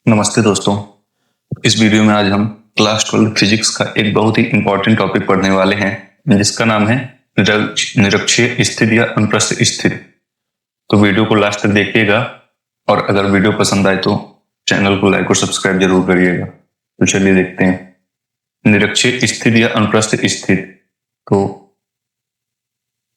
नमस्ते दोस्तों। इस वीडियो में आज हम क्लास 12 फिजिक्स का एक बहुत ही इंपॉर्टेंट टॉपिक पढ़ने वाले हैं जिसका नाम है निरक्षीय स्थिति या अनुप्रस्थ स्थिति। तो वीडियो को लास्ट तक देखिएगा और अगर वीडियो पसंद आए तो चैनल को लाइक और सब्सक्राइब जरूर करिएगा। तो चलिए देखते हैं निरक्षीय स्थिति या अनुप्रस्थ स्थिति। तो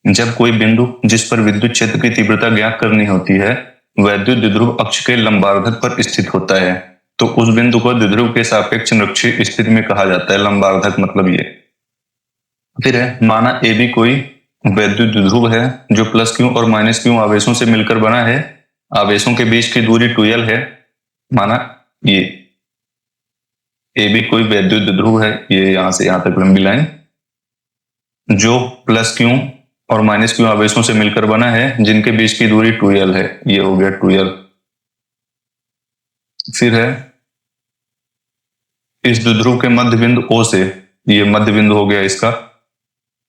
जब कोई बिंदु जिस पर विद्युत क्षेत्र की तीव्रता ज्ञात करनी होती है वैद्युत द्विध्रुव अक्ष के लंबार्धक पर स्थित होता है तो उस बिंदु को द्विध्रुव के सापेक्ष निरक्षीय स्थिति में कहा जाता है। लंबार्धक मतलब ये। फिर है माना ए बी कोई वैद्युत द्विध्रुव है जो प्लस क्यू और माइनस क्यू आवेशों से मिलकर बना है। आवेशों के बीच की दूरी 2l है। माना ये ए बी कोई वैद्युत द्विध्रुव है, ये यहां से यहां तक लंबी लाइन जो प्लस क्यू और माइनस क्यू आवेशों से मिलकर बना है जिनके बीच की दूरी 2l है। ये हो गया 2l। फिर है इस द्विध्रुव के मध्य बिंदु O से, ये मध्य बिंदु हो गया इसका,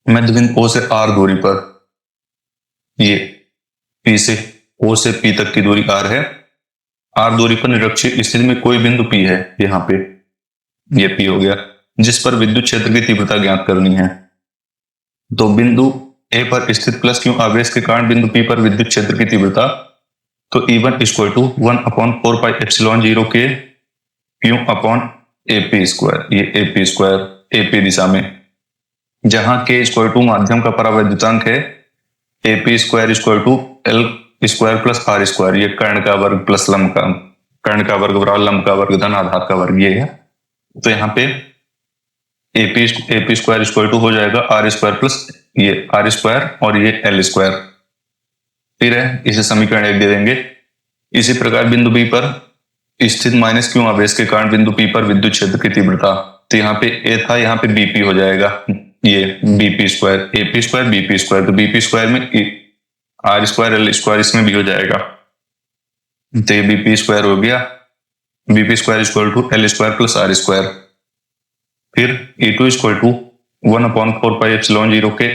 मध्य बिंदु O से R दूरी पर, ये P से O से P तक की दूरी R है। R दूरी पर निरक्षीय स्थिति में कोई बिंदु P है, यहाँ पे ये P हो गया जिस पर विद्युत क्षेत्र की तीव्रता ज्ञात करनी है। तो बिंदु A पर स्थित प्लस क्यू आवेश के कारण बिंदु P पर विद्युत क्षेत्र की तीव्रता, तो E1 equal to 1/4 pi epsilon 0 के क्यू अपॉन AP स्क्वायर, ये AP स्क्वायर AP दिशा में, जहां K इक्वल टू माध्यम का परावैद्युतांक है, AP square equal to L square plus R square, ये कर्ण का वर्ग प्लस लंब का, कर्ण का वर्ग बराबर लंब का वर्ग धन आधार का वर्ग, ये है। तो यहाँ पे AP स्क्वायर इक्वल टू हो जाएगा R स्क्वायर प्लस ये R स्क्वायर और ये L स्क्वायर। फिर है इसे समीकरण 1 दे देंगे। इसी प्रकार बिंदु B पर स्थित माइनस क्यू आवेश के कारण बिंदु P पर विद्युत क्षेत्र की तीव्रता, तो यहाँ पे A था, यहाँ पे BP हो जाएगा, ये BP square AP square BP square, तो BP स्क्वायर में R स्क्वायर L स्क्वायर इसमें भी हो जाएगा, तो ये BP स्क्वायर हो गया। BP square equal to L square plus R square. फिर E2 equal to 1/4 pi epsilon 0 के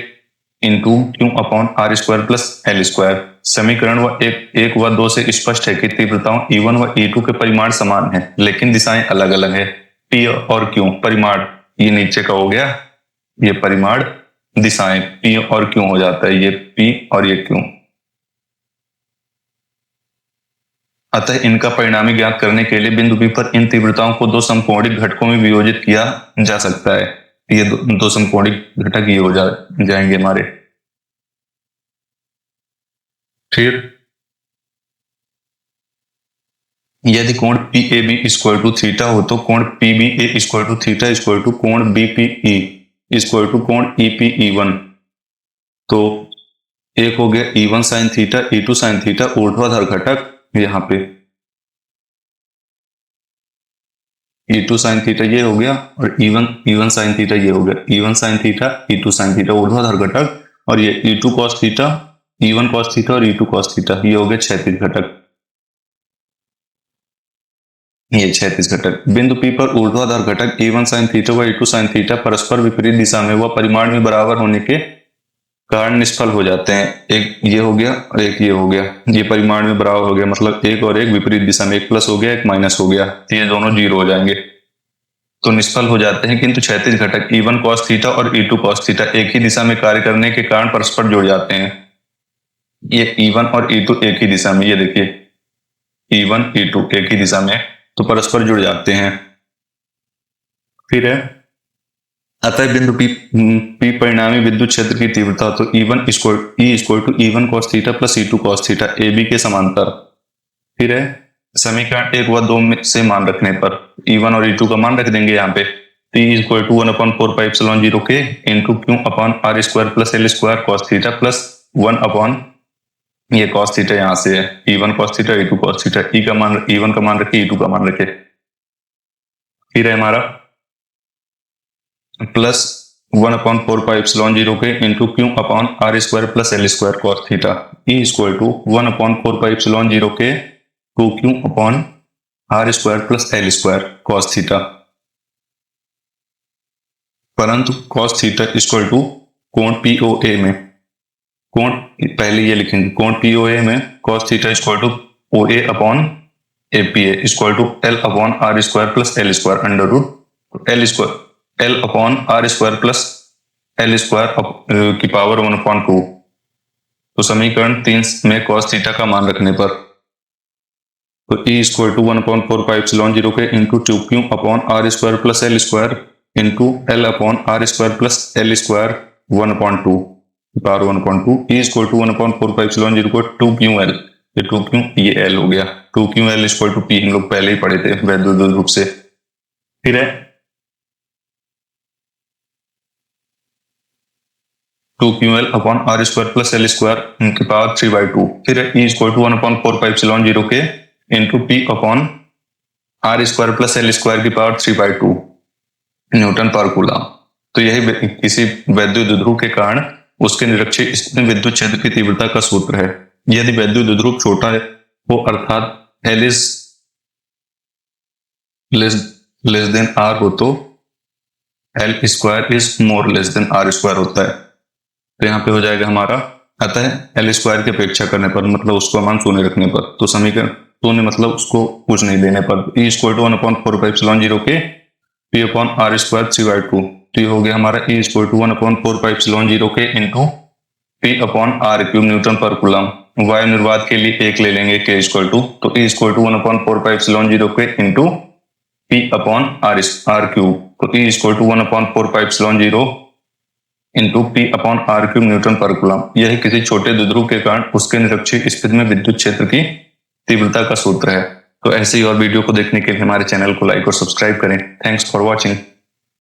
into q upon R square plus L square. समीकरण एक व 2 से स्पष्ट है कि तीव्रताओं E1 व E2 के परिमाण समान है लेकिन दिशाएं अलग अलग है। P और Q परिमाण, ये नीचे का हो गया, ये परिमाण, दिशाएं P और Q हो जाता है, ये P और ये Q। अतः इनका परिणामी ज्ञात करने के लिए बिंदु P पर इन तीव्रताओं को दो समकोणिक घटकों में वियोजित किया जा सकता है। ये दो समकोणिक घटक ये हो जाएंगे हमारे। फिर यदि कोण PAB इक्वल टू थीटा हो तो कोण PBA equal to theta equal to कोण BPE इक्वल टू कोण EPE1। तो एक हो गया E1 sine theta E2 sine theta ऊर्ध्वाधर घटक, यहाँ पे E2 साइन थीटा ये हो गया और E1 साइन थीटा ये हो गया, E1 sine theta E2 sine theta ऊर्ध्वाधर घटक, और ये E2 cos theta E1 cos theta और E2 cos थीटा, ये हो गया क्षैतिज घटक, ये क्षैतिज घटक। बिंदु P पर ऊर्ध्वाधर घटक E1 साइन थीटा व E2 साइन थीटा परस्पर विपरीत दिशा में व परिमाण में बराबर होने के कारण निष्फल हो जाते हैं। एक ये हो गया और एक ये हो गया, ये परिमाण में बराबर हो गया, मतलब एक और एक विपरीत दिशा में, एक प्लस हो गया एक माइनस हो गया, ये दोनों जीरो हो जाएंगे तो निष्फल हो जाते हैं। किंतु क्षैतिज घटक E1 cos थीटा और E2 cos थीटा एक ही दिशा में कार्य करने के कारण परस्पर जुड़ जाते हैं। ये E1 और E2 एक ही दिशा में, ये देखिए E1 E2 एक ही दिशा में, तो परस्पर जुड़ जाते हैं। फिर है अतः बिंदु P परिणामी विद्युत क्षेत्र की तीव्रता, तो E1 equal to E1 cos theta plus E2 cos theta AB के समांतर। फिर है समीकरण 1 व 2 से मान रखने पर E1 और E2 का मान रख देंगे यहाँ पे, P equal to 1/4 pi epsilon 0 के into q upon R square plus L square cos theta plus 1 upon ये cos थीटा यहाँ से है, E1 cos theta E2 cos theta, E1 का मान रखे E2 का मान रखे। फिर है हमारा प्लस 1/4 पाई एप्सिलॉन 0 के into q upon R square plus L square cos theta, E equal to 1/4 pi epsilon 0 के 2Q upon R square plus L square cos theta. परंतु cos थीटा इक्वल टू कोण POA में, कोण पहले ये लिखेंगे, कोण POA में cos theta equal to OA upon APA equal to L upon R square plus L square under root L upon R square plus L square की power 1/2। तो समीकरण 3 में cos थीटा का मान रखने पर तो E इक्वल टू 1/4πε0 के into 2Q upon R square plus L square into L upon R square plus L square 1/2 power 1/2। E equal to 1/4πε0 को 2QL, ये 2Q ये L हो गया, 2QL इक्वल टू P हम लोग पहले ही पढ़े थे वैद्युत रूप से। फिर है 2QL upon R square plus L square की पावर 3/2। फिर है E इक्वल टू 1/4πε0 के into P upon R square plus L square की पावर 3/2 न्यूटन पर कूलम। तो यही किसी वैद्युत द्विध्रुव के कारण उसके निरक्षीय स्थिति में विद्युत क्षेत्र की तीव्रता का सूत्र है। यदि वैद्युत द्विध्रुव छोटा है वो अर्थात L is less than R हो तो L square is more less than R square होता है। तो यहाँ पे हो जाएगा हमारा, अतः L स्क्वायर की अपेक्षा करने पर मतलब उसको मान शून्य रखने पर, तो समीकरण शून्य मतलब उसको कुछ नहीं देने पर E इक्वल टू 1/4πε0 के P अपॉन R स्क्वायर 3/2। तो ये हो गया हमारा E इक्वल टू 1/4πε0 के into P upon R cube newton per coulomb. वायु निर्वात के लिए एक ले लेंगे K इक्वल टू, तो E इक्वल टू 1/4πε0 के into P upon R cube, तो E equal to 1/4πε0 into P upon R cube newton per coulomb. यही किसी छोटे द्विध्रुव के कारण उसके निरक्षीय स्थिति में विद्युत क्षेत्र की तीव्रता का सूत्र है। तो ऐसे ही और वीडियो को देखने के लिए हमारे चैनल को लाइक और सब्सक्राइब करें। Thanks for watching.